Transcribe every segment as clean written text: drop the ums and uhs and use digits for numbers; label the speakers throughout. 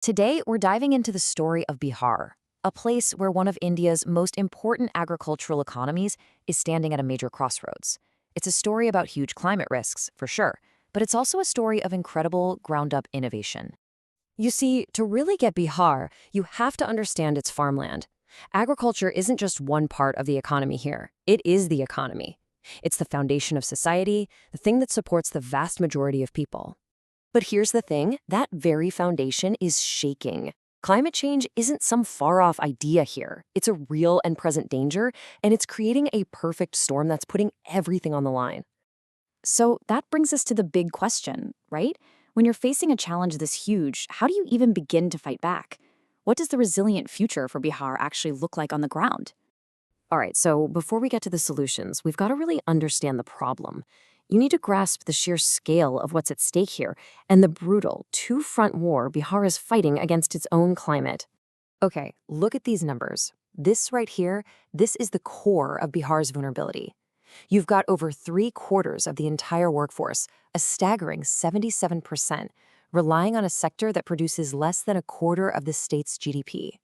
Speaker 1: Today, we're diving into the story of Bihar, a place where one of India's most important agricultural economies is standing at a major crossroads. It's a story about huge climate risks, for sure, but it's also a story of incredible ground-up innovation. You see, to really get Bihar, you have to understand its farmland. Agriculture isn't just one part of the economy here. It is the economy. It's the foundation of society, the thing that supports the vast majority of people. But here's the thing, that very foundation is shaking. Climate change isn't some far-off idea here. It's a real and present danger, and it's creating a perfect storm that's putting everything on the line.
Speaker 2: So that brings us to the big question, right? When you're facing a challenge this huge, how do you even begin to fight back? What does the resilient future for Bihar actually look like on the ground?
Speaker 1: All right, so before we get to the solutions, we've got to really understand the problem. You need to grasp the sheer scale of what's at stake here and the brutal two-front war Bihar is fighting against its own climate. Okay, look at these numbers. This right here, this is the core of Bihar's vulnerability. You've got over 3/4 of the entire workforce, a staggering 77%, relying on a sector that produces less than a quarter of the state's GDP.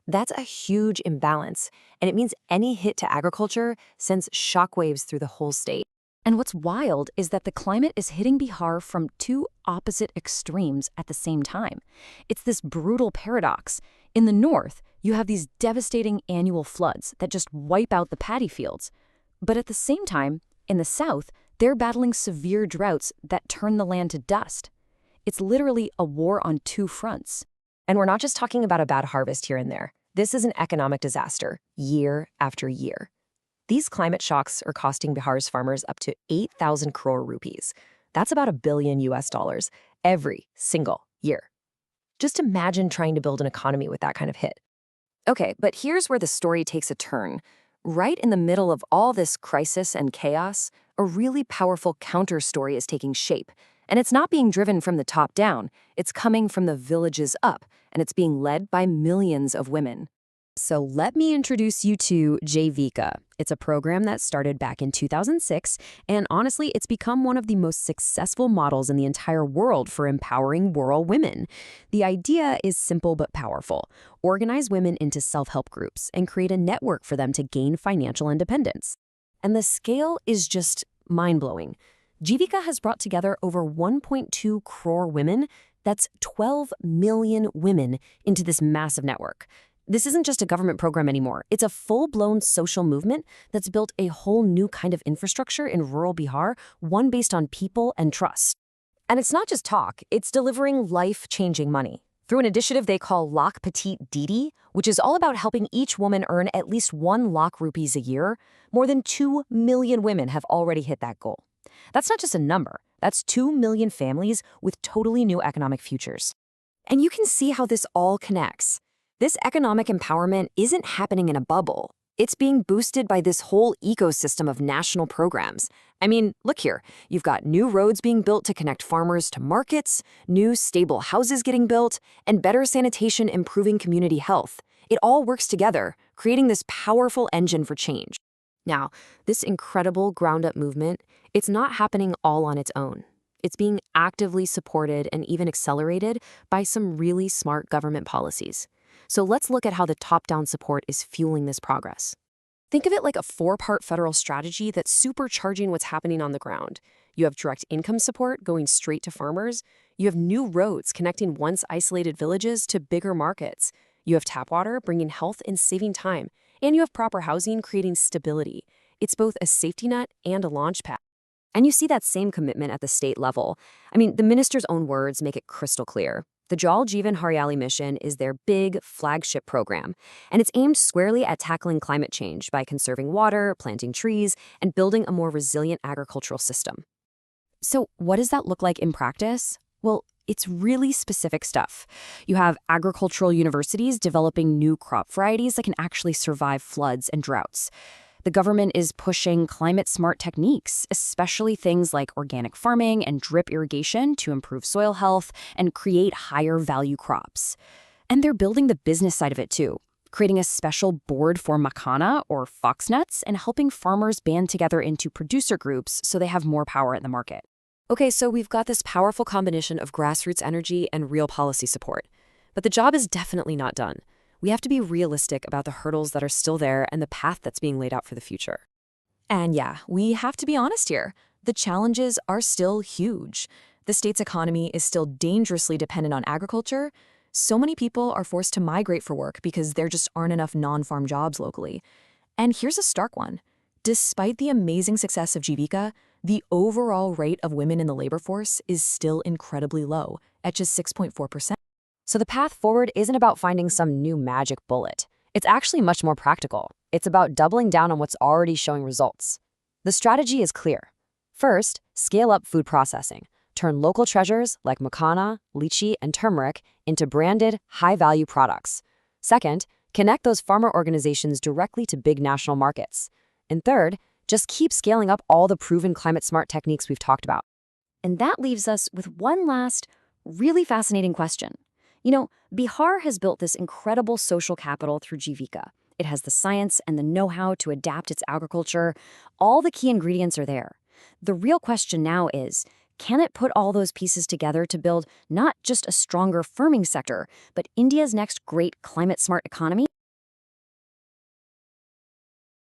Speaker 1: That's a huge imbalance, and it means any hit to agriculture sends shockwaves through the whole state.
Speaker 2: And what's wild is that the climate is hitting Bihar from two opposite extremes at the same time. It's this brutal paradox. In the north, you have these devastating annual floods that just wipe out the paddy fields. But at the same time, in the south, they're battling severe droughts that turn the land to dust. It's literally a war on two fronts.
Speaker 1: And we're not just talking about a bad harvest here and there. This is an economic disaster, year after year. These climate shocks are costing Bihar's farmers up to 8,000 crore rupees. That's about $1 billion US every single year. Just imagine trying to build an economy with that kind of hit. Okay, but here's where the story takes a turn. Right in the middle of all this crisis and chaos, a really powerful counter-story is taking shape. And it's not being driven from the top down, it's coming from the villages up, and it's being led by millions of women. So let me introduce you to Javika. It's a program that started back in 2006, and honestly, it's become one of the most successful models in the entire world for empowering rural women. The idea is simple but powerful. Organize women into self-help groups and create a network for them to gain financial independence. And the scale is just mind-blowing. Jivika has brought together over 1.2 crore women, that's 12 million women, into this massive network. This isn't just a government program anymore. It's a full-blown social movement that's built a whole new kind of infrastructure in rural Bihar, one based on people and trust. And it's not just talk, it's delivering life-changing money. Through an initiative they call Lakh Petit Didi, which is all about helping each woman earn at least 1 lakh rupees a year, more than 2 million women have already hit that goal. That's not just a number, that's 2 million families with totally new economic futures. And you can see how this all connects. This economic empowerment isn't happening in a bubble. It's being boosted by this whole ecosystem of national programs. I mean, look here. You've got new roads being built to connect farmers to markets, new stable houses getting built, and better sanitation improving community health. It all works together, creating this powerful engine for change. Now, this incredible ground-up movement, it's not happening all on its own. It's being actively supported and even accelerated by some really smart government policies. So let's look at how the top-down support is fueling this progress. Think of it like a 4-part federal strategy that's supercharging what's happening on the ground. You have direct income support going straight to farmers. You have new roads connecting once isolated villages to bigger markets. You have tap water bringing health and saving time. And you have proper housing creating stability. It's both a safety net and a launch pad. And you see that same commitment at the state level. I mean, the minister's own words make it crystal clear. The Jal Jeevan Haryali mission is their big flagship program, and it's aimed squarely at tackling climate change by conserving water, planting trees, and building a more resilient agricultural system. So what does that look like in practice? Well, it's really specific stuff. You have agricultural universities developing new crop varieties that can actually survive floods and droughts. The government is pushing climate-smart techniques, especially things like organic farming and drip irrigation to improve soil health and create higher-value crops. And they're building the business side of it too, creating a special board for macana or foxnuts and helping farmers band together into producer groups so they have more power in the market. Okay, so we've got this powerful combination of grassroots energy and real policy support. But the job is definitely not done. We have to be realistic about the hurdles that are still there and the path that's being laid out for the future. And yeah, we have to be honest here. The challenges are still huge. The state's economy is still dangerously dependent on agriculture. So many people are forced to migrate for work because there just aren't enough non-farm jobs locally. And here's a stark one. Despite the amazing success of Jivika, the overall rate of women in the labor force is still incredibly low, at just 6.4%. So the path forward isn't about finding some new magic bullet. It's actually much more practical. It's about doubling down on what's already showing results. The strategy is clear. First, scale up food processing. Turn local treasures like makana, lychee, and turmeric into branded, high-value products. Second, connect those farmer organizations directly to big national markets. And third, just keep scaling up all the proven climate-smart techniques we've talked about.
Speaker 2: And that leaves us with one last, really fascinating question. Bihar has built this incredible social capital through Jivika. It has the science and the know-how to adapt its agriculture. All the key ingredients are there. The real question now is, can it put all those pieces together to build not just a stronger farming sector, but India's next great climate-smart economy?